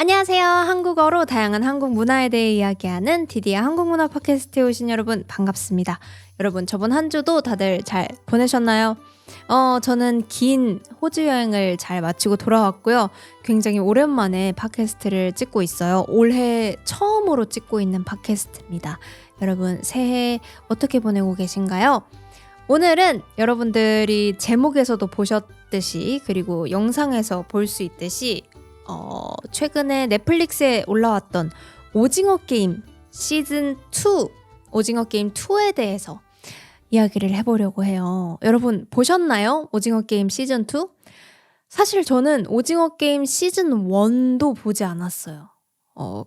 안녕하세요. 한국어로 다양한 한국 문화에 대해 이야기하는 디디아 한국문화 팟캐스트에 오신 여러분 반갑습니다. 여러분 저번 한 주도 다들 잘 보내셨나요? 저는 긴 호주 여행을 잘 마치고 돌아왔고요. 굉장히 오랜만에 팟캐스트를 찍고 있어요. 올해 처음으로 찍고 있는 팟캐스트입니다. 여러분 새해 어떻게 보내고 계신가요? 오늘은 여러분들이 제목에서도 보셨듯이 그리고 영상에서 볼 수 있듯이 최근에 넷플릭스에 올라왔던 오징어 게임 시즌 2, 오징어 게임 2에 대해서 이야기를 해보려고 해요. 여러분 보셨나요? 오징어 게임 시즌 2? 사실 저는 오징어 게임 시즌 1도 보지 않았어요.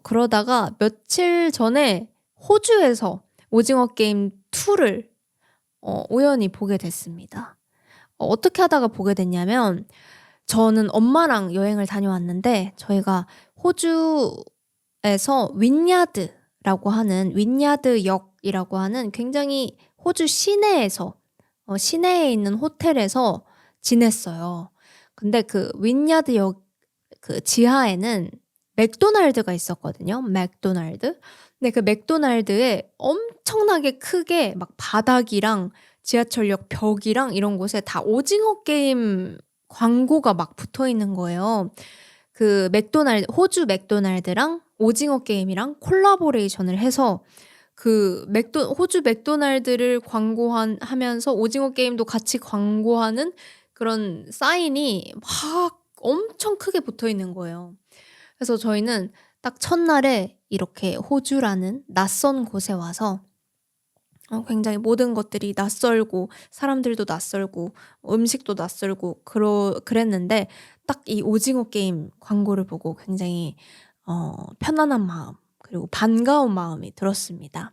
그러다가 며칠 전에 호주에서 오징어 게임 2를 우연히 보게 됐습니다. 어떻게 하다가 보게 됐냐면 저는 엄마랑 여행을 다녀왔는데 저희가 호주에서 윈야드라고 하는 윈야드역이라고 하는 굉장히 호주 시내에서 시내에 있는 호텔에서 지냈어요. 근데 그 윈야드역 그 지하에는 맥도날드가 있었거든요. 맥도날드. 근데 그 맥도날드에 엄청나게 크게 막 바닥이랑 지하철역 벽이랑 이런 곳에 다 오징어 게임 광고가 막 붙어 있는 거예요. 그 호주 맥도날드랑 오징어 게임이랑 콜라보레이션을 해서 그 호주 맥도날드를 하면서 오징어 게임도 같이 광고하는 그런 사인이 막 엄청 크게 붙어 있는 거예요. 그래서 저희는 딱 첫날에 이렇게 호주라는 낯선 곳에 와서 굉장히 모든 것들이 낯설고 사람들도 낯설고 음식도 낯설고 그랬는데 딱 이 오징어 게임 광고를 보고 굉장히 편안한 마음 그리고 반가운 마음이 들었습니다.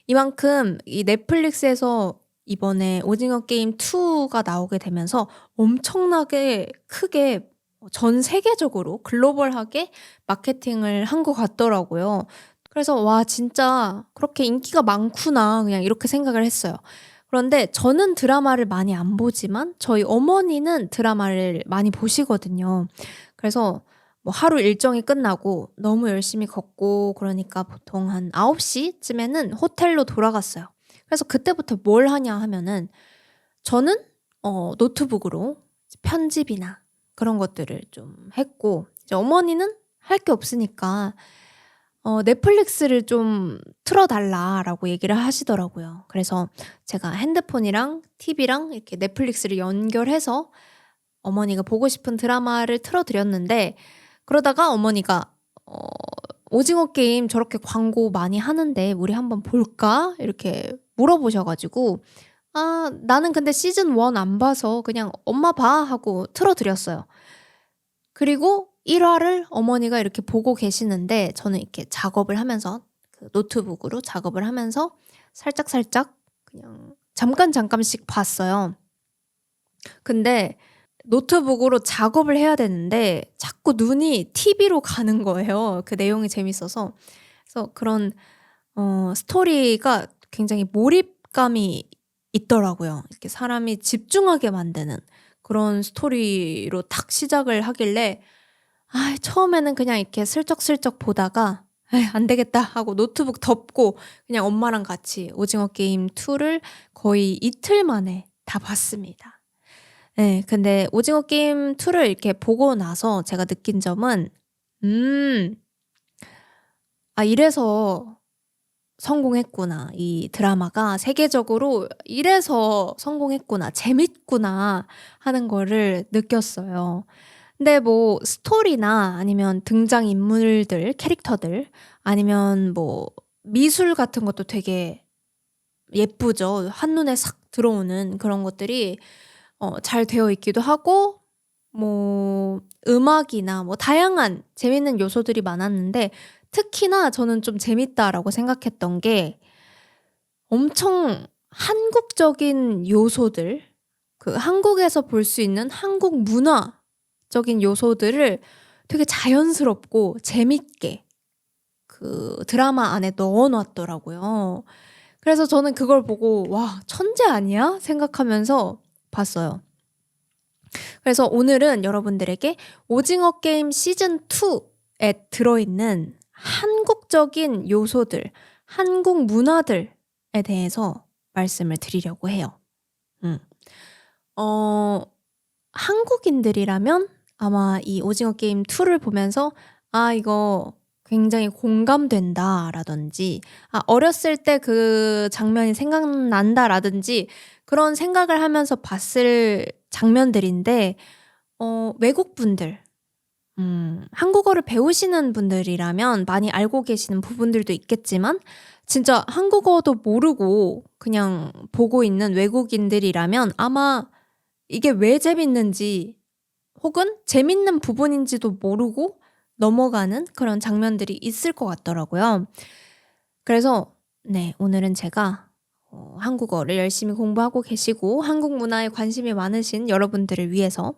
이만큼 이 넷플릭스에서 이번에 오징어 게임 2가 나오게 되면서 엄청나게 크게 전 세계적으로 글로벌하게 마케팅을 한 것 같더라고요. 그래서 '와 진짜 그렇게 인기가 많구나.' 그냥 이렇게 생각을 했어요. 그런데 저는 드라마를 많이 안 보지만 저희 어머니는 드라마를 많이 보시거든요. 그래서 뭐 하루 일정이 끝나고 너무 열심히 걷고 그러니까 보통 한 9시 쯤에는 호텔로 돌아갔어요. 그래서 그때부터 뭘 하냐 하면은 저는 노트북으로 편집이나 그런 것들을 좀 했고 이제 어머니는 할 게 없으니까 "넷플릭스를 좀 틀어 달라."라고 얘기를 하시더라고요. 그래서 제가 핸드폰이랑 TV랑 이렇게 넷플릭스를 연결해서 어머니가 보고 싶은 드라마를 틀어 드렸는데 그러다가 어머니가 "오징어 게임 저렇게 광고 많이 하는데 우리 한번 볼까?" 이렇게 물어보셔 가지고 "아 나는 근데 시즌 1 안 봐서 그냥 엄마 봐." 하고 틀어 드렸어요. 그리고 1 화를 어머니가 이렇게 보고 계시는데 저는 이렇게 작업을 하면서 그 노트북으로 작업을 하면서 살짝살짝 그냥 잠깐씩 봤어요. 근데 노트북으로 작업을 해야 되는데 자꾸 눈이 TV로 가는 거예요, 그 내용이 재밌어서. 그래서 그런 스토리가 굉장히 몰입감이 있더라고요. 이렇게 사람이 집중하게 만드는 그런 스토리로 딱 시작을 하길래 처음에는 그냥 이렇게 슬쩍슬쩍 보다가 '에이 안 되겠다.' 하고 노트북 덮고 그냥 엄마랑 같이 오징어 게임 2를 거의 이틀 만에 다 봤습니다. 네. 근데 오징어 게임 2를 이렇게 보고 나서 제가 느낀 점은 '이래서 성공했구나. 이 드라마가 세계적으로 이래서 성공했구나. 재밌구나.' 하는 거를 느꼈어요. 근데 뭐 스토리나 아니면 등장인물들, 캐릭터들 아니면 뭐 미술 같은 것도 되게 예쁘죠. 한눈에 싹 들어오는 그런 것들이 잘 되어 있기도 하고 뭐 음악이나 뭐 다양한 재밌는 요소들이 많았는데 특히나 저는 좀 재밌다라고 생각했던 게 엄청 한국적인 요소들 그 한국에서 볼 수 있는 한국 문화적인 요소들을 되게 자연스럽고 재밌게 그 드라마 안에 넣어 놨더라고요. 그래서 저는 그걸 보고 '와 천재 아니야?' 생각하면서 봤어요. 그래서 오늘은 여러분들에게 오징어 게임 시즌 들어있는 한국적인 요소들, 한국 문화들에 대해서 말씀을 드리려고 해요. 음. 한국인들이라면 아마 이 오징어 게임 2를 보면서 이거 굉장히 공감된다라든지 어렸을 때 그 장면이 생각난다라든지 그런 생각을 하면서 봤을 장면들인데 외국 분들, 한국어를 배우시는 분들이라면 많이 알고 계시는 부분들도 있겠지만 진짜 한국어도 모르고 그냥 보고 있는 외국인들이라면 아마 이게 왜 재밌는지 혹은 재밌는 부분인지도 모르고 넘어가는 그런 장면들이 있을 것 같더라고요. 그래서 네, 오늘은 제가 한국어를 열심히 공부하고 계시고 한국 문화에 관심이 많으신 여러분들을 위해서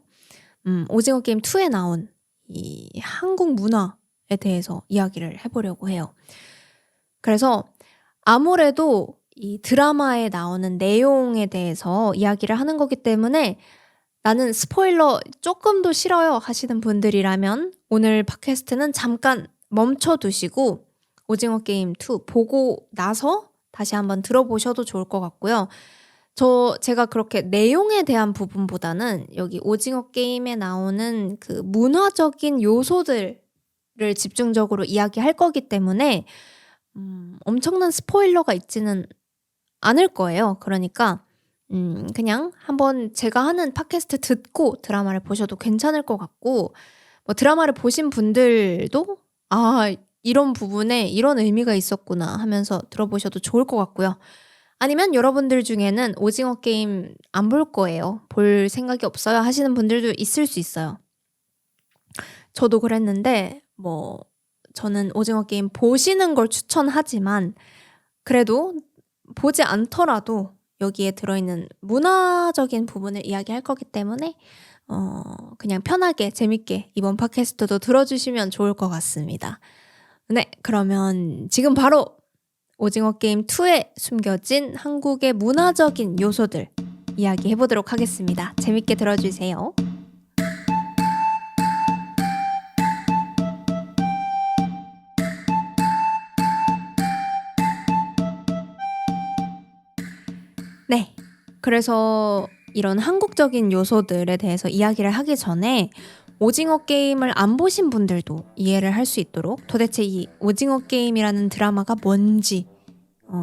오징어 게임 2에 나온 이 한국 문화에 대해서 이야기를 해보려고 해요. 그래서 아무래도 이 드라마에 나오는 내용에 대해서 이야기를 하는 거기 때문에 나는 스포일러 조금도 싫어요 하시는 분들이라면 오늘 팟캐스트는 잠깐 멈춰두시고 오징어 게임 2 보고 나서 다시 한번 들어보셔도 좋을 것 같고요. 제가 그렇게 내용에 대한 부분보다는 여기 오징어 게임에 나오는 그 문화적인 요소들을 집중적으로 이야기할 거기 때문에 엄청난 스포일러가 있지는 않을 거예요. 그러니까 그냥 한번 제가 하는 팟캐스트 듣고 드라마를 보셔도 괜찮을 것 같고 뭐 드라마를 보신 분들도 이런 부분에 이런 의미가 있었구나 하면서 들어보셔도 좋을 것 같고요. 아니면 여러분들 중에는 오징어 게임 안 볼 거예요. 볼 생각이 없어요 하시는 분들도 있을 수 있어요. 저도 그랬는데 저는 오징어 게임 보시는 걸 추천하지만 그래도 보지 않더라도 여기에 들어있는 문화적인 부분을 이야기할 거기 때문에 그냥 편하게 재밌게 이번 팟캐스트도 들어주시면 좋을 것 같습니다. 네, 그러면 지금 바로 오징어 게임 2에 숨겨진 한국의 문화적인 요소들 이야기해보도록 하겠습니다. 재밌게 들어주세요. 네, 그래서 이런 한국적인 요소들에 대해서 이야기를 하기 전에 오징어 게임을 안 보신 분들도 이해를 할 수 있도록 도대체 이 오징어 게임이라는 드라마가 뭔지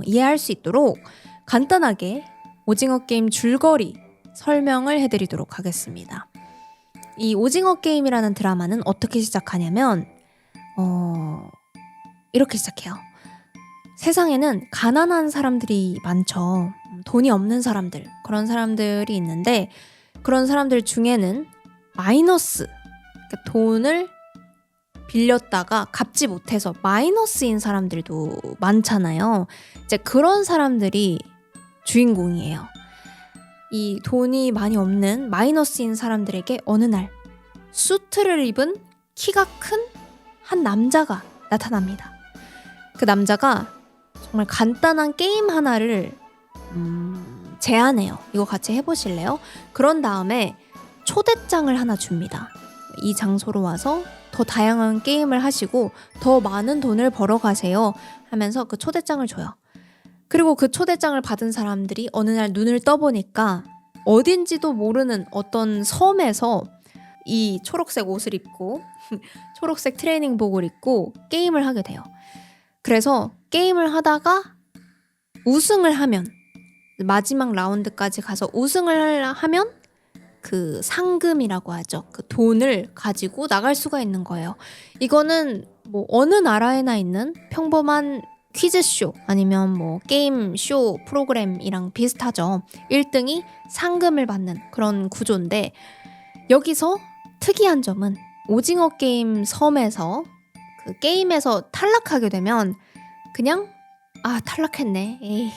이해할 수 있도록 간단하게 오징어 게임 줄거리 설명을 해드리도록 하겠습니다. 이 오징어 게임이라는 드라마는 어떻게 시작하냐면 이렇게 시작해요. 세상에는 가난한 사람들이 많죠. 돈이 없는 사람들, 그런 사람들이 있는데 그런 사람들 중에는 마이너스, 그러니까 돈을 빌렸다가 갚지 못해서 마이너스인 사람들도 많잖아요. 이제 그런 사람들이 주인공이에요. 이 돈이 많이 없는 마이너스인 사람들에게 어느 날 수트를 입은 키가 큰 한 남자가 나타납니다. 그 남자가 정말 간단한 게임 하나를 제안해요. 이거 같이 해보실래요? 그런 다음에 초대장을 하나 줍니다. 이 장소로 와서 더 다양한 게임을 하시고 더 많은 돈을 벌어 가세요 하면서 그 초대장을 줘요. 그리고 그 초대장을 받은 사람들이 어느 날 눈을 떠보니까 어딘지도 모르는 어떤 섬에서 이 초록색 옷을 입고 초록색 트레이닝복을 입고 게임을 하게 돼요. 그래서 게임을 하다가 우승을 하면 마지막 라운드까지 가서 우승을 하면 그 상금이라고 하죠. 그 돈을 가지고 나갈 수가 있는 거예요. 이거는 어느 나라에나 있는 평범한 퀴즈쇼 아니면 게임쇼 프로그램이랑 비슷하죠. 1등이 상금을 받는 그런 구조인데 여기서 특이한 점은 오징어 게임 섬에서 그 게임에서 탈락하게 되면 그냥 탈락했네. 에이,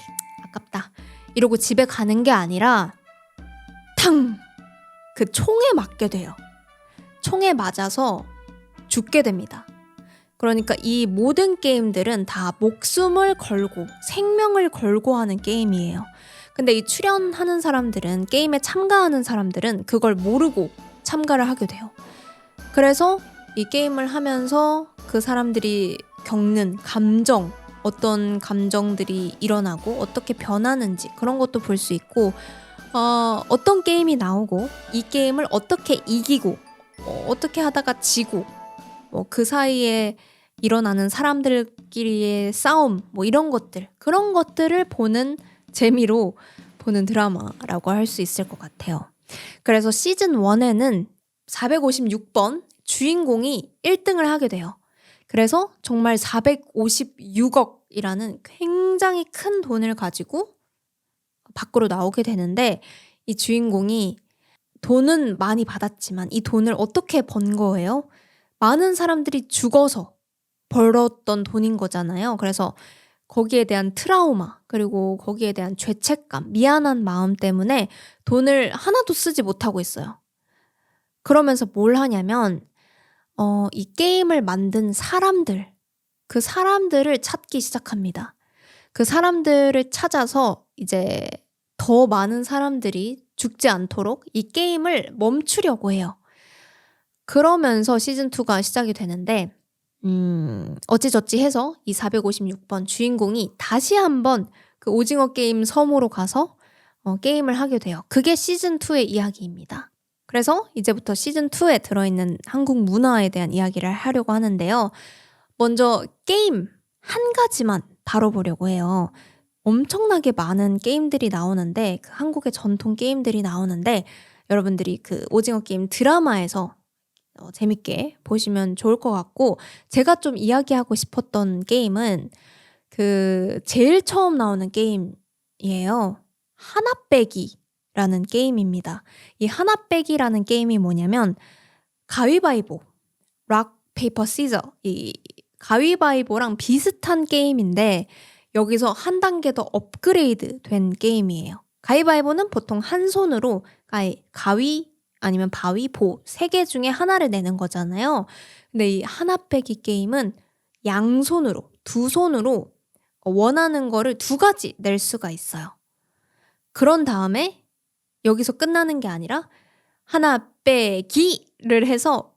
아깝다. 이러고 집에 가는 게 아니라 탕! 그 총에 맞게 돼요. 총에 맞아서 죽게 됩니다. 그러니까 이 모든 게임들은 다 목숨을 걸고 생명을 걸고 하는 게임이에요. 근데 이 출연하는 사람들은 게임에 참가하는 사람들은 그걸 모르고 참가를 하게 돼요. 그래서 이 게임을 하면서 그 사람들이 겪는 감정, 어떤 감정들이 일어나고 어떻게 변하는지 그런 것도 볼 수 있고, 어떤 게임이 나오고 이 게임을 어떻게 이기고 어떻게 하다가 지고 그 사이에 일어나는 사람들끼리의 싸움 이런 것들, 그런 것들을 보는 재미로 보는 드라마라고 할 수 있을 것 같아요. 그래서 시즌 1에는 456번 주인공이 1등을 하게 돼요. 그래서 정말 456억이라는 굉장히 큰 돈을 가지고 밖으로 나오게 되는데, 이 주인공이 돈은 많이 받았지만 이 돈을 어떻게 번 거예요? 많은 사람들이 죽어서 벌었던 돈인 거잖아요. 그래서 거기에 대한 트라우마, 그리고 거기에 대한 죄책감, 미안한 마음 때문에 돈을 하나도 쓰지 못하고 있어요. 그러면서 뭘 하냐면 이 게임을 만든 사람들, 그 사람들을 찾기 시작합니다. 그 사람들을 찾아서 이제 더 많은 사람들이 죽지 않도록 이 게임을 멈추려고 해요. 그러면서 시즌2가 시작이 되는데, 어찌저찌 해서 이 456번 주인공이 다시 한번 그 오징어 게임 섬으로 가서 게임을 하게 돼요. 그게 시즌2의 이야기입니다. 그래서 이제부터 시즌2에 들어있는 한국 문화에 대한 이야기를 하려고 하는데요. 먼저 게임 한 가지만 다뤄보려고 해요. 엄청나게 많은 게임들이 나오는데, 그 한국의 전통 게임들이 나오는데, 여러분들이 그 오징어 게임 드라마에서 재밌게 보시면 좋을 것 같고, 제가 좀 이야기하고 싶었던 게임은 그 제일 처음 나오는 게임이에요. 하나 빼기라는 게임입니다. 이 하나 빼기라는 게임이 뭐냐면 가위바위보, 락, 페이퍼, 시저, 이 가위바위보랑 비슷한 게임인데 여기서 한 단계 더 업그레이드 된 게임이에요. 가위바위보는 보통 한 손으로 가위 아니면 바위, 보 3개 중에 하나를 내는 거잖아요. 근데 이 하나 빼기 게임은 양손으로, 두 손으로 원하는 거를 2가지 낼 수가 있어요. 그런 다음에 여기서 끝나는 게 아니라 하나 빼기를 해서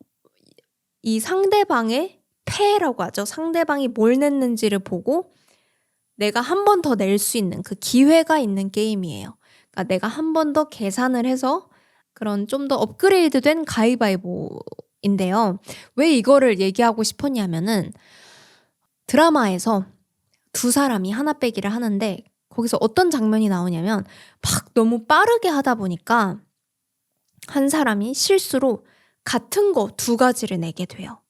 이 상대방의 패라고 하죠. 상대방이 뭘 냈는지를 보고 내가 한 번 더 낼 수 있는 그 기회가 있는 게임이에요. 그러니까 내가 한 번 더 계산을 해서 그런 좀 더 업그레이드된 가위바위보인데요. 왜 이거를 얘기하고 싶었냐면은 드라마에서 두 사람이 하나 빼기를 하는데 거기서 어떤 장면이 나오냐면 막 너무 빠르게 하다 보니까 한 사람이 실수로 같은 거 2가지를 내게 돼요.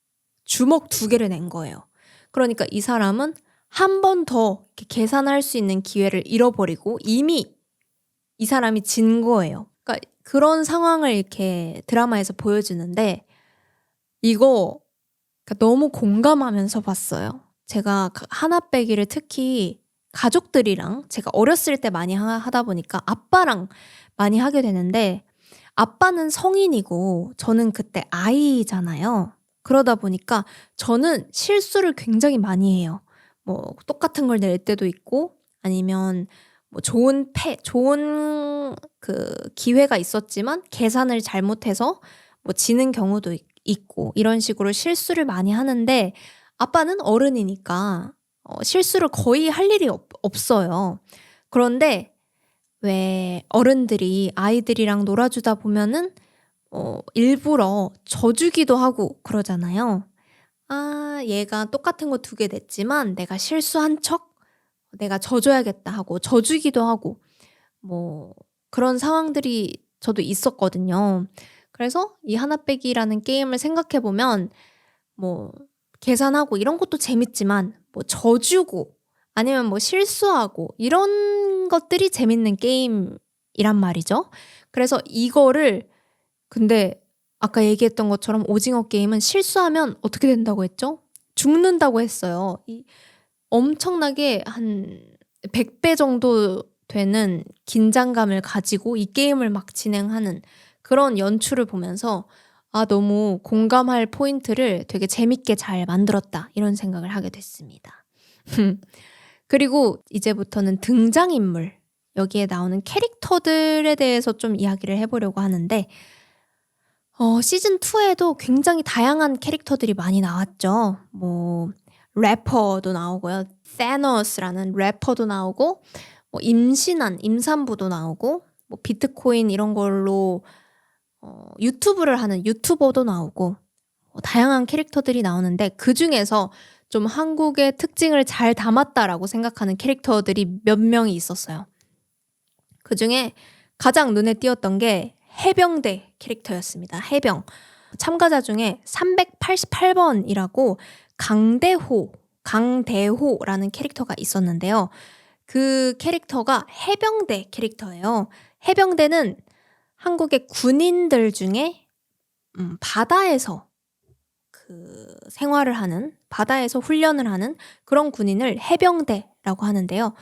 주먹 2개를 낸 거예요. 그러니까 이 사람은 한 번 더 계산할 수 있는 기회를 잃어버리고 이미 이 사람이 진 거예요. 그러니까 그런 상황을 이렇게 드라마에서 보여주는데 이거 너무 공감하면서 봤어요. 제가 하나 빼기를 특히 가족들이랑 제가 어렸을 때 많이 하다 보니까 아빠랑 많이 하게 되는데 아빠는 성인이고 저는 그때 아이잖아요. 그러다 보니까 저는 실수를 굉장히 많이 해요. 똑같은 걸 낼 때도 있고 아니면 좋은 그 기회가 있었지만 계산을 잘못해서 지는 경우도 있고 이런 식으로 실수를 많이 하는데 아빠는 어른이니까 실수를 거의 할 일이 없어요. 그런데 왜 어른들이 아이들이랑 놀아주다 보면은 일부러 져주기도 하고 그러잖아요. 얘가 똑같은 거 2개 냈지만 내가 실수한 척 내가 져줘야겠다 하고 져주기도 하고 그런 상황들이 저도 있었거든요. 그래서 이 하나 빼기라는 게임을 생각해 보면 계산하고 이런 것도 재밌지만 져주고 아니면 실수하고 이런 것들이 재밌는 게임이란 말이죠. 그래서 이거를 근데 아까 얘기했던 것처럼 오징어 게임은 실수하면 어떻게 된다고 했죠? 죽는다고 했어요. 엄청나게 한 100배 정도 되는 긴장감을 가지고 이 게임을 막 진행하는 그런 연출을 보면서 너무 공감할 포인트를 되게 재밌게 잘 만들었다 이런 생각을 하게 됐습니다. 그리고 이제부터는 등장인물, 여기에 나오는 캐릭터들에 대해서 좀 이야기를 해보려고 하는데 시즌 2에도 굉장히 다양한 캐릭터들이 많이 나왔죠. 뭐 래퍼도 나오고요. 테너스라는 래퍼도 나오고 뭐 임신한 임산부도 나오고 뭐 비트코인 이런 걸로 유튜브를 하는 유튜버도 나오고 다양한 캐릭터들이 나오는데 그중에서 좀 한국의 특징을 잘 담았다라고 생각하는 캐릭터들이 몇 명이 있었어요. 그중에 가장 눈에 띄었던 게 해병대 캐릭터였습니다. 해병. 참가자 중에 388번이라고 강대호라는 캐릭터가 있었는데요. 그 캐릭터가 해병대 캐릭터예요. 해병대는 한국의 군인들 중에 바다에서 생활을 하는, 바다에서 훈련을 하는 그런 군인을 해병대라고 하는데요.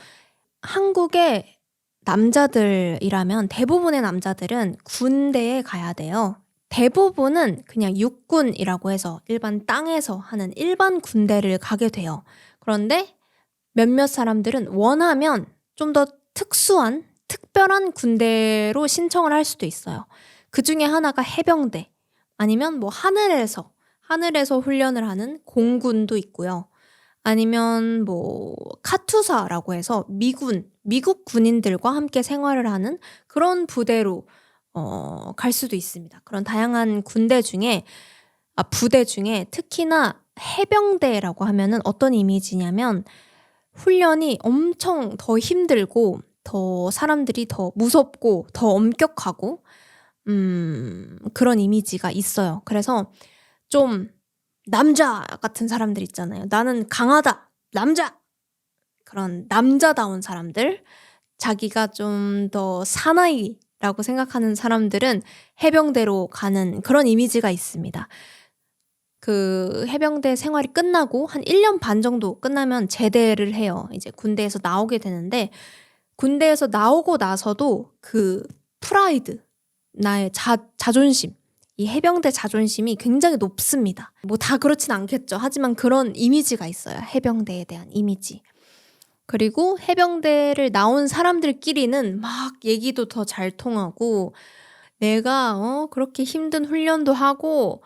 한국의 남자들이라면 대부분의 남자들은 군대에 가야 돼요. 대부분은 그냥 육군이라고 해서 일반 땅에서 하는 일반 군대를 가게 돼요. 그런데 몇몇 사람들은 원하면 좀 더 특별한 군대로 신청을 할 수도 있어요. 그 중에 하나가 해병대, 아니면 뭐 하늘에서 훈련을 하는 공군도 있고요. 아니면 뭐 카투사라고 해서 미국 군인들과 함께 생활을 하는 그런 부대로 갈 수도 있습니다. 그런 다양한 부대 중에 특히나 해병대라고 하면은 어떤 이미지냐면 훈련이 엄청 더 힘들고 더 사람들이 더 무섭고 더 엄격하고 그런 이미지가 있어요. 그래서 좀 남자 같은 사람들 있잖아요. 나는 강하다, 남자! 그런 남자다운 사람들, 자기가 좀 더 사나이라고 생각하는 사람들은 해병대로 가는 그런 이미지가 있습니다. 그 해병대 생활이 끝나고 한 1년 반 정도 끝나면 제대를 해요. 이제 군대에서 나오게 되는데 군대에서 나오고 나서도 그 프라이드, 나의 자존심, 이 해병대 자존심이 굉장히 높습니다. 뭐 다 그렇진 않겠죠. 하지만 그런 이미지가 있어요. 해병대에 대한 이미지. 그리고 해병대를 나온 사람들끼리는 막 얘기도 더 잘 통하고 내가 그렇게 힘든 훈련도 하고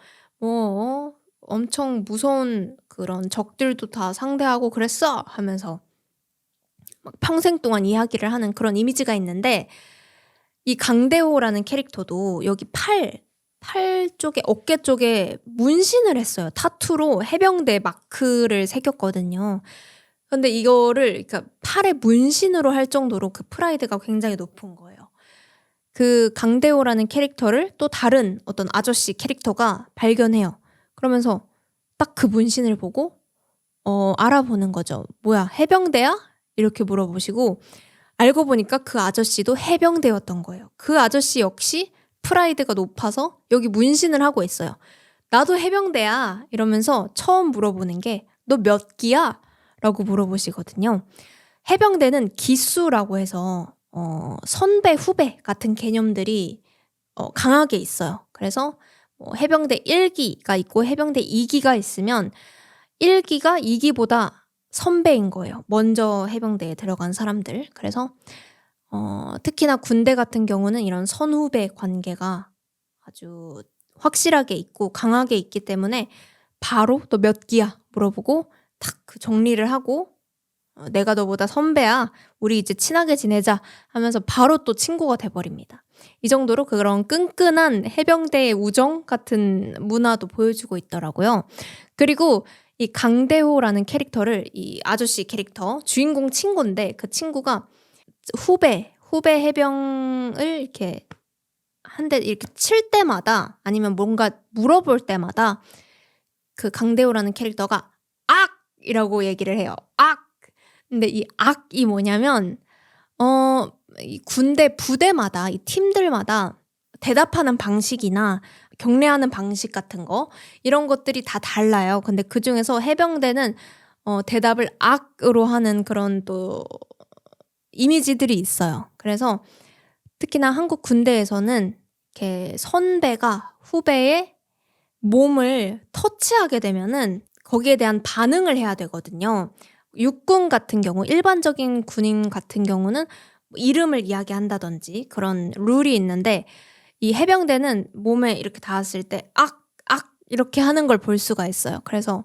엄청 무서운 그런 적들도 다 상대하고 그랬어 하면서 막 평생 동안 이야기를 하는 그런 이미지가 있는데 이 강대호라는 캐릭터도 여기 팔 쪽에 어깨 쪽에 문신을 했어요. 타투로 해병대 마크를 새겼거든요. 근데 이거를 그러니까 팔에 문신으로 할 정도로 그 프라이드가 굉장히 높은 거예요. 그 강대호라는 캐릭터를 또 다른 어떤 아저씨 캐릭터가 발견해요. 그러면서 딱 그 문신을 보고 알아보는 거죠. 뭐야, 해병대야? 이렇게 물어보시고 알고 보니까 그 아저씨도 해병대였던 거예요. 그 아저씨 역시 프라이드가 높아서 여기 문신을 하고 있어요. 나도 해병대야 이러면서 처음 물어보는 게 너 몇 기야? 라고 물어보시거든요. 해병대는 기수라고 해서 선배, 후배 같은 개념들이 강하게 있어요. 그래서 해병대 1기가 있고 해병대 2기가 있으면 1기가 2기보다 선배인 거예요. 먼저 해병대에 들어간 사람들. 그래서 특히나 군대 같은 경우는 이런 선후배 관계가 아주 확실하게 있고 강하게 있기 때문에 바로 너 몇 기야? 물어보고 딱 그 정리를 하고 내가 너보다 선배야. 우리 이제 친하게 지내자 하면서 바로 또 친구가 돼버립니다. 이 정도로 그런 끈끈한 해병대의 우정 같은 문화도 보여주고 있더라고요. 그리고 이 강대호라는 캐릭터를 이 아저씨 캐릭터 주인공 친구인데 그 친구가 후배 해병을 이렇게 한 대 이렇게 칠 때마다 아니면 뭔가 물어볼 때마다 그 강대호라는 캐릭터가 악이라고 얘기를 해요. 악. 근데 이 악이 뭐냐면 이 군대 부대마다 이 팀들마다 대답하는 방식이나 경례하는 방식 같은 거 이런 것들이 다 달라요. 근데 그중에서 해병대는 대답을 악으로 하는 그런 또 이미지들이 있어요. 그래서 특히나 한국 군대에서는 이렇게 선배가 후배의 몸을 터치하게 되면은 거기에 대한 반응을 해야 되거든요. 육군 같은 경우, 일반적인 군인 같은 경우는 이름을 이야기한다든지 그런 룰이 있는데 이 해병대는 몸에 이렇게 닿았을 때 악, 악 이렇게 하는 걸 볼 수가 있어요. 그래서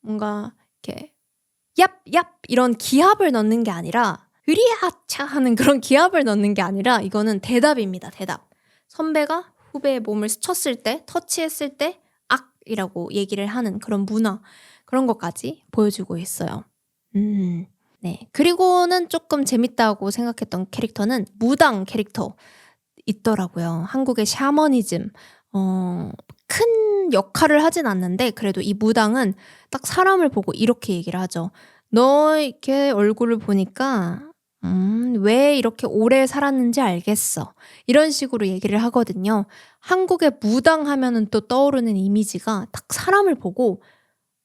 뭔가 이렇게 얍, 얍 이런 기합을 넣는 게 아니라 으리아차 하는 그런 기합을 넣는 게 아니라 이거는 대답입니다. 대답. 선배가 후배의 몸을 스쳤을 때, 터치했을 때 악이라고 얘기를 하는 그런 문화, 그런 것까지 보여주고 있어요. 네. 그리고는 조금 재밌다고 생각했던 캐릭터는 무당 캐릭터 있더라고요. 한국의 샤머니즘. 큰 역할을 하진 않는데 그래도 이 무당은 딱 사람을 보고 이렇게 얘기를 하죠. 너 이렇게 얼굴을 보니까 왜 이렇게 오래 살았는지 알겠어. 이런 식으로 얘기를 하거든요. 한국의 무당 하면은 또 떠오르는 이미지가 딱 사람을 보고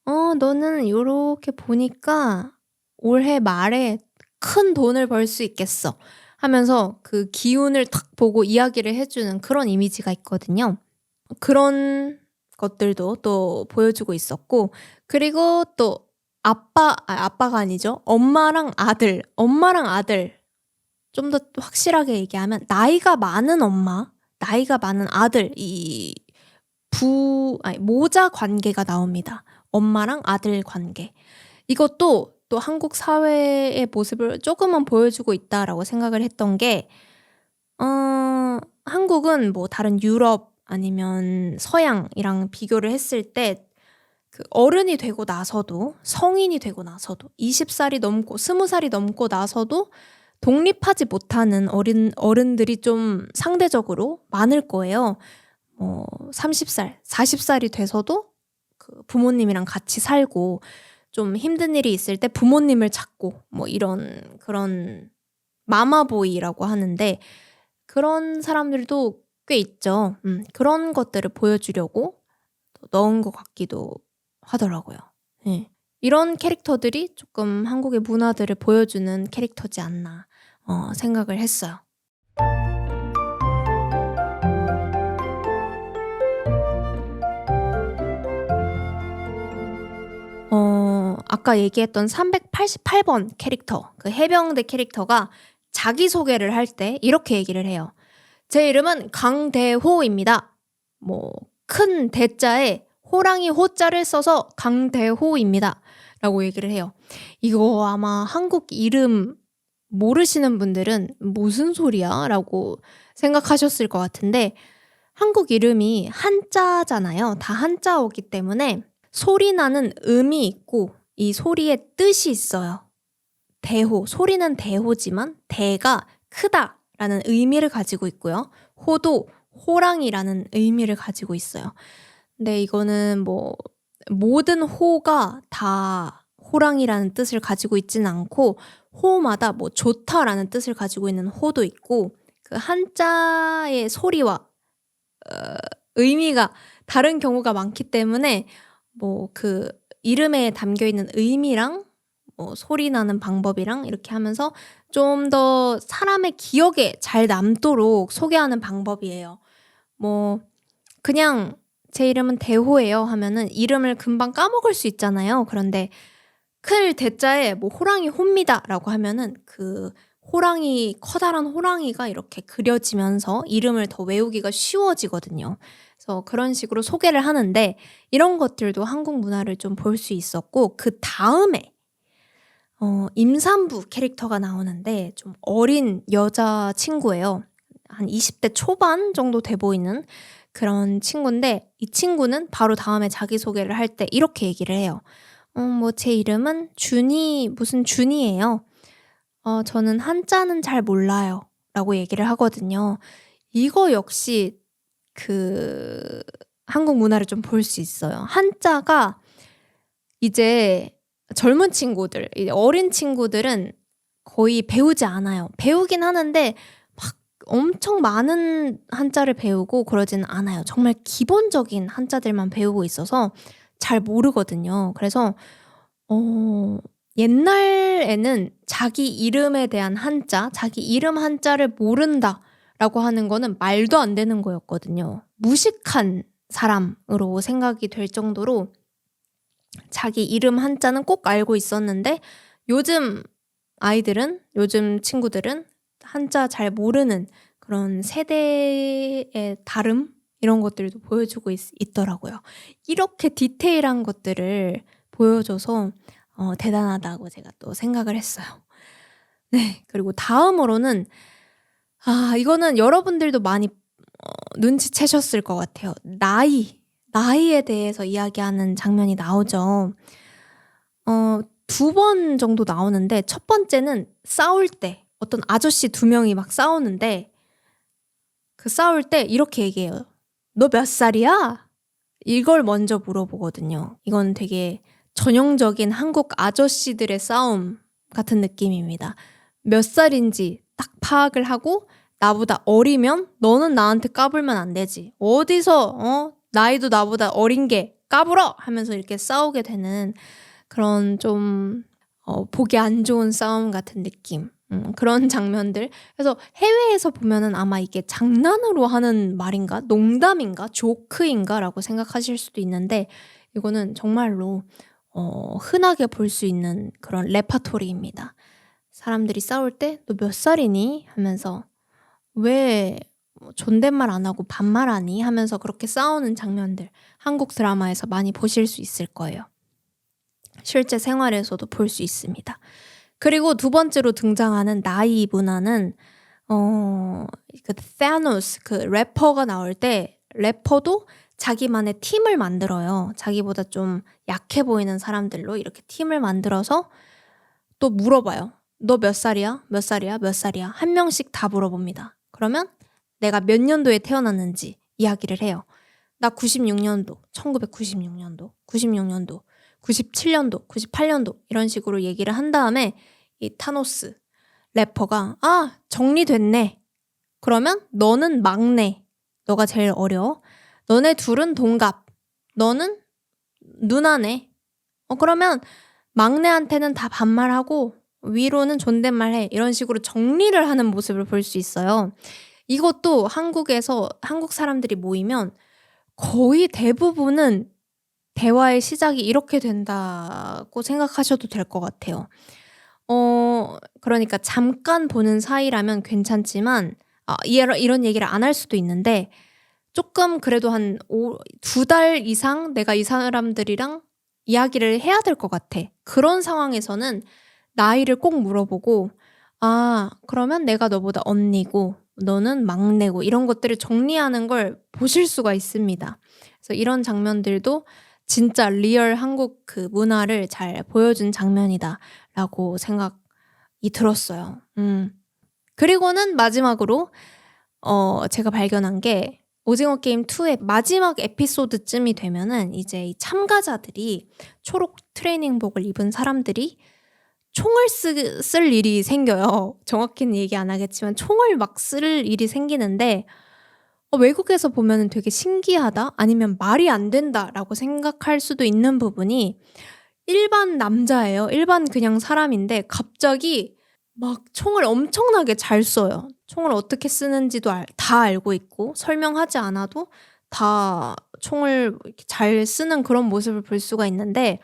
너는 요렇게 보니까 올해 말에 큰 돈을 벌 수 있겠어. 하면서 그 기운을 탁 보고 이야기를 해주는 그런 이미지가 있거든요. 그런 것들도 또 보여주고 있었고, 그리고 또 아빠가 아니죠. 엄마랑 아들. 좀 더 확실하게 얘기하면 나이가 많은 엄마, 나이가 많은 아들, 모자 관계가 나옵니다. 엄마랑 아들 관계. 이것도 또 한국 사회의 모습을 조금은 보여주고 있다라고 생각을 했던 게, 한국은 뭐 다른 유럽 아니면 서양이랑 비교를 했을 때 그 어른이 되고 나서도, 성인이 되고 나서도, 20살이 넘고 20살이 넘고 나서도 독립하지 못하는 어른들이 좀 상대적으로 많을 거예요. 30살, 40살이 돼서도 그 부모님이랑 같이 살고 좀 힘든 일이 있을 때 부모님을 찾고 뭐 이런 그런 마마보이라고 하는데 그런 사람들도 꽤 있죠. 그런 것들을 보여주려고 넣은 것 같기도 하더라고요. 네. 이런 캐릭터들이 조금 한국의 문화들을 보여주는 캐릭터지 않나 생각을 했어요. 아까 얘기했던 388번 캐릭터, 그 해병대 캐릭터가 자기소개를 할 때 이렇게 얘기를 해요. 제 이름은 강대호입니다. 뭐 큰 대자에 호랑이 호자를 써서 강대호입니다. 라고 얘기를 해요. 이거 아마 한국 이름 모르시는 분들은 무슨 소리야? 라고 생각하셨을 것 같은데 한국 이름이 한자잖아요. 다 한자어기 때문에 소리 나는 음이 있고 이 소리의 뜻이 있어요. 대호, 소리는 대호지만 대가 크다라는 의미를 가지고 있고요. 호도 호랑이라는 의미를 가지고 있어요. 근데 이거는 뭐 모든 호가 다 호랑이라는 뜻을 가지고 있지는 않고 호마다 뭐 좋다라는 뜻을 가지고 있는 호도 있고 그 한자의 소리와 의미가 다른 경우가 많기 때문에 뭐 그 이름에 담겨 있는 의미랑 뭐 소리 나는 방법이랑 이렇게 하면서 좀 더 사람의 기억에 잘 남도록 소개하는 방법이에요. 뭐 그냥 제 이름은 대호예요 하면은 이름을 금방 까먹을 수 있잖아요. 그런데 클 대자에 뭐 호랑이 호입니다라고 하면은 그 호랑이 커다란 호랑이가 이렇게 그려지면서 이름을 더 외우기가 쉬워지거든요. 그래서 그런 식으로 소개를 하는데 이런 것들도 한국 문화를 좀 볼 수 있었고 그다음에 임산부 캐릭터가 나오는데 좀 어린 여자 친구예요. 한 20대 초반 정도 돼 보이는 그런 친구인데 이 친구는 바로 다음에 자기소개를 할 때 이렇게 얘기를 해요. 뭐 제 이름은 무슨 준이에요. 저는 한자는 잘 몰라요. 라고 얘기를 하거든요. 이거 역시 그 한국 문화를 좀 볼 수 있어요. 한자가 이제 젊은 친구들, 이제 어린 친구들은 거의 배우지 않아요. 배우긴 하는데 막 엄청 많은 한자를 배우고 그러지는 않아요. 정말 기본적인 한자들만 배우고 있어서 잘 모르거든요. 그래서 옛날에는 자기 이름에 대한 한자, 자기 이름 한자를 모른다라고 하는 거는 말도 안 되는 거였거든요. 무식한 사람으로 생각이 될 정도로 자기 이름 한자는 꼭 알고 있었는데 요즘 친구들은 한자 잘 모르는 그런 세대의 다름 이런 것들도 보여주고 있더라고요. 이렇게 디테일한 것들을 보여줘서 대단하다고 제가 또 생각을 했어요. 네. 그리고 다음으로는 이거는 여러분들도 많이 눈치채셨을 것 같아요. 나이에 대해서 이야기하는 장면이 나오죠. 2번 정도 나오는데 첫 번째는 싸울 때 어떤 아저씨 2명이 막 싸우는데 그 싸울 때 이렇게 얘기해요. "너 몇 살이야?" 이걸 먼저 물어보거든요. 이건 되게 전형적인 한국 아저씨들의 싸움 같은 느낌입니다. 몇 살인지 딱 파악을 하고 나보다 어리면 "너는 나한테 까불면 안 되지. 어디서 나이도 나보다 어린 게 까불어!" 하면서 이렇게 싸우게 되는 그런 좀 보기 안 좋은 싸움 같은 느낌. 그런 장면들. 그래서 해외에서 보면은 아마 이게 장난으로 하는 말인가? 농담인가? 조크인가?라고 생각하실 수도 있는데 이거는 정말로 흔하게 볼 수 있는 그런 레파토리입니다. 사람들이 싸울 때 "너 몇 살이니?" 하면서 "왜 존댓말 안 하고 반말하니?" 하면서 그렇게 싸우는 장면들 한국 드라마에서 많이 보실 수 있을 거예요. 실제 생활에서도 볼 수 있습니다. 그리고 2번째로 등장하는 나이 문화는 그 타노스 그 래퍼가 나올 때 래퍼도 자기만의 팀을 만들어요. 자기보다 좀 약해 보이는 사람들로 이렇게 팀을 만들어서 또 물어봐요. "너 몇 살이야? 몇 살이야? 몇 살이야?" 한 명씩 다 물어봅니다. 그러면 내가 몇 년도에 태어났는지 이야기를 해요. "나 96년도, 1996년도, 96년도, 97년도, 98년도" 이런 식으로 얘기를 한 다음에 이 타노스 래퍼가 정리됐네. 그러면 "너는 막내. 너가 제일 어려. 너네 둘은 동갑. 너는 누나네. 그러면 막내한테는 다 반말하고 위로는 존댓말해." 이런 식으로 정리를 하는 모습을 볼 수 있어요. 이것도 한국에서 한국 사람들이 모이면 거의 대부분은 대화의 시작이 이렇게 된다고 생각하셔도 될 것 같아요. 그러니까 잠깐 보는 사이라면 괜찮지만 이런 얘기를 안 할 수도 있는데 쪼끔 그래도 한 2달 이상 내가 이 사람들이랑 이야기를 해야 될 것 같아. 그런 상황에서는 나이를 꼭 물어보고 그러면 내가 너보다 언니고 너는 막내고 이런 것들을 정리하는 걸 보실 수가 있습니다. 그래서 이런 장면들도 진짜 리얼 한국 그 문화를 잘 보여준 장면이다라고 생각이 들었어요. 그리고는 마지막으로 제가 발견한 게 오징어 게임 2의 마지막 에피소드쯤이 되면은 이제 이 참가자들이 초록 트레이닝복을 입은 사람들이 총을 쓸 일이 생겨요. 정확히는 얘기 안 하겠지만 총을 막 쓸 일이 생기는데 외국에서 보면은 되게 신기하다 아니면 말이 안 된다라고 생각할 수도 있는 부분이 일반 남자예요. 일반 그냥 사람인데 갑자기 막 총을 엄청나게 잘 써요. 총을 어떻게 쓰는지도 다 알고 있고 설명하지 않아도 다 총을 이렇게 잘 쓰는 그런 모습을 볼 수가 있는데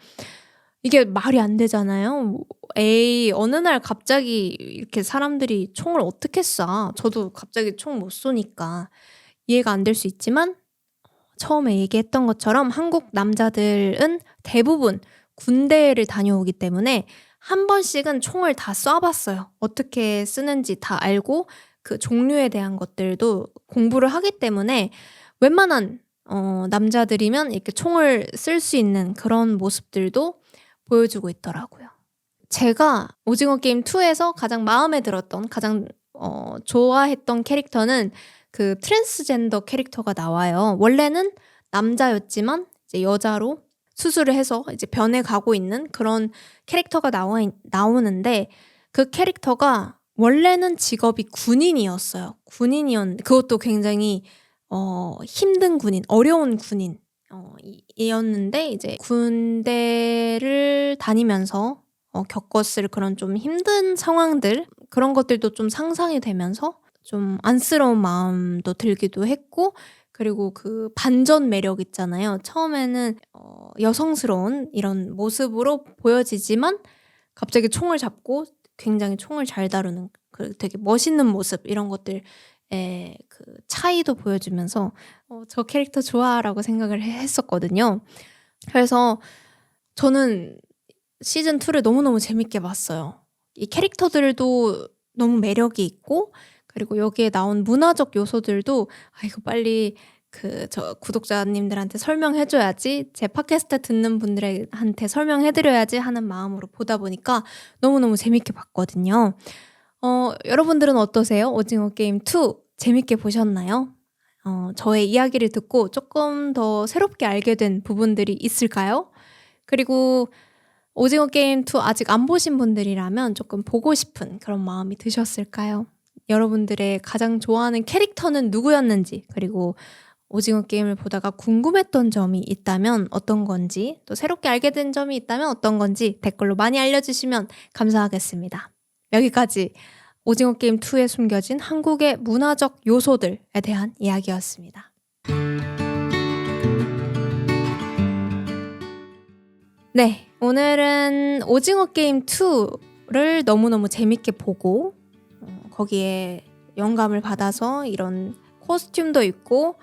이게 말이 안 되잖아요. 에이 어느 날 갑자기 이렇게 사람들이 총을 어떻게 쏴. 저도 갑자기 총 못 쏘니까 이해가 안 될 수 있지만 처음에 얘기했던 것처럼 한국 남자들은 대부분 군대를 다녀오기 때문에 한 번씩은 총을 다 쏴 봤어요. 어떻게 쓰는지 다 알고 그 종류에 대한 것들도 공부를 하기 때문에 웬만한 남자들이면 이렇게 총을 쓸 수 있는 그런 모습들도 보여주고 있더라고요. 제가 오징어 게임 2에서 가장 마음에 들었던 가장 좋아했던 캐릭터는 그 트랜스젠더 캐릭터가 나와요. 원래는 남자였지만 이제 여자로 수술을 해서 이제 변해 가고 있는 그런 캐릭터가 나오는데 그 캐릭터가 원래는 직업이 군인이었어요. 그것도 굉장히 힘든 군인, 어려운 군인 이었는데 이제 군대를 다니면서 겪었을 그런 좀 힘든 상황들 그런 것들도 좀 상상이 되면서 좀 안쓰러운 마음도 들기도 했고 그리고 그 반전 매력 있잖아요. 처음에는 여성스러운 이런 모습으로 보여지지만 갑자기 총을 잡고 굉장히 총을 잘 다루는 그 되게 멋있는 모습 이런 것들 그 차이도 보여주면서 저 캐릭터 좋아라고 생각을 했었거든요. 그래서 저는 시즌 2를 너무너무 재밌게 봤어요. 이 캐릭터들도 너무 매력이 있고, 그리고 여기에 나온 문화적 요소들도 이거 빨리 저 구독자님들한테 설명해줘야지, 제 팟캐스트 듣는 분들한테 설명해드려야지 하는 마음으로 보다 보니까 너무너무 재밌게 봤거든요. 여러분들은 어떠세요? 오징어 게임 2 재밌게 보셨나요? 저의 이야기를 듣고 조금 더 새롭게 알게 된 부분들이 있을까요? 그리고 오징어 게임 2 아직 안 보신 분들이라면 조금 보고 싶은 그런 마음이 드셨을까요? 여러분들의 가장 좋아하는 캐릭터는 누구였는지, 그리고 오징어 게임을 보다가 궁금했던 점이 있다면 어떤 건지, 또 새롭게 알게 된 점이 있다면 어떤 건지 댓글로 많이 알려주시면 감사하겠습니다. 여기까지 오징어 게임 2에 숨겨진 한국의 문화적 요소들에 대한 이야기였습니다. 네, 오늘은 오징어 게임 2를 너무너무 재밌게 보고 거기에 영감을 받아서 이런 코스튬도 있고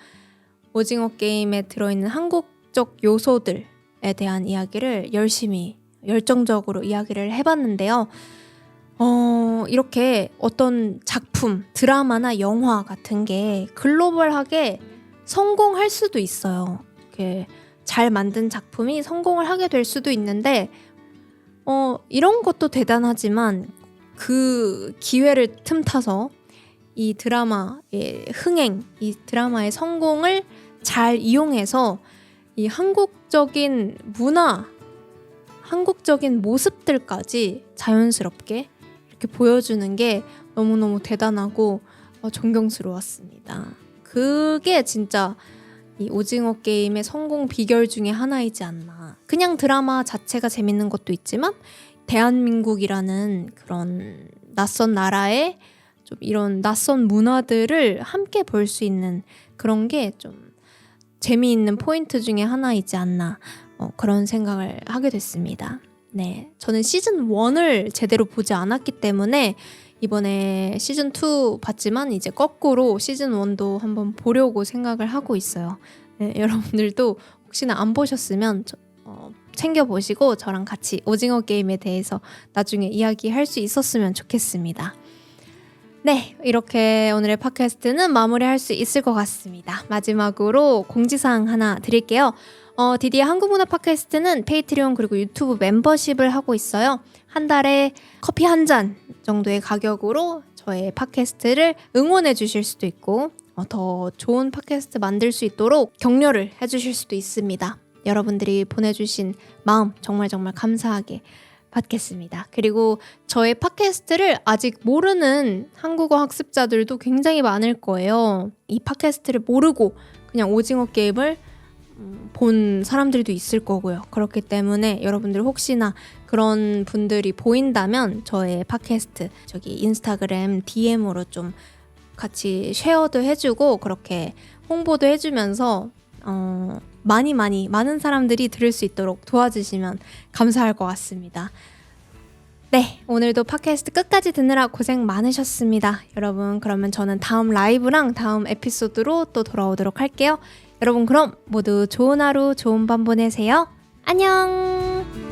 오징어 게임에 들어있는 한국적 요소들에 대한 이야기를 열심히 열정적으로 이야기를 해봤는데요. 이렇게 어떤 작품, 드라마나 영화 같은 게 글로벌하게 성공할 수도 있어요. 이렇게 잘 만든 작품이 성공을 하게 될 수도 있는데 이런 것도 대단하지만 그 기회를 틈타서 이 드라마의 흥행, 이 드라마의 성공을 잘 이용해서 이 한국적인 문화, 한국적인 모습들까지 자연스럽게 이렇게 보여주는 게 너무너무 대단하고 존경스러웠습니다. 그게 진짜 이 오징어 게임의 성공 비결 중에 하나이지 않나. 그냥 드라마 자체가 재밌는 것도 있지만 대한민국이라는 그런 낯선 나라의 좀 이런 낯선 문화들을 함께 볼 수 있는 그런 게 좀 재미있는 포인트 중에 하나이지 않나, 그런 생각을 하게 됐습니다. 네, 저는 시즌 1을 제대로 보지 않았기 때문에 이번에 시즌 2 봤지만 이제 거꾸로 시즌 1도 한번 보려고 생각을 하고 있어요. 네, 여러분들도 혹시나 안 보셨으면 챙겨보시고 저랑 같이 오징어 게임에 대해서 나중에 이야기할 수 있었으면 좋겠습니다. 네, 이렇게 오늘의 팟캐스트는 마무리할 수 있을 것 같습니다. 마지막으로 공지사항 하나 드릴게요. 디디의 한국문화 팟캐스트는 페이트리온 그리고 유튜브 멤버십을 하고 있어요. 한 달에 커피 한 잔 정도의 가격으로 저의 팟캐스트를 응원해 주실 수도 있고 더 좋은 팟캐스트 만들 수 있도록 격려를 해주실 수도 있습니다. 여러분들이 보내주신 마음 정말 감사하게 받겠습니다. 그리고 저의 팟캐스트를 아직 모르는 한국어 학습자들도 굉장히 많을 거예요. 이 팟캐스트를 모르고 그냥 오징어 게임을 본 사람들도 있을 거고요. 그렇기 때문에 여러분들 혹시나 그런 분들이 보인다면 저의 팟캐스트 저기 인스타그램 DM으로 좀 같이 쉐어도 해주고 그렇게 홍보도 해주면서 많은 사람들이 들을 수 있도록 도와주시면 감사할 것 같습니다. 네, 오늘도 팟캐스트 끝까지 듣느라 고생 많으셨습니다. 여러분, 그러면 저는 다음 라이브랑 다음 에피소드로 또 돌아오도록 할게요. 여러분, 그럼 모두 좋은 하루, 좋은 밤 보내세요. 안녕!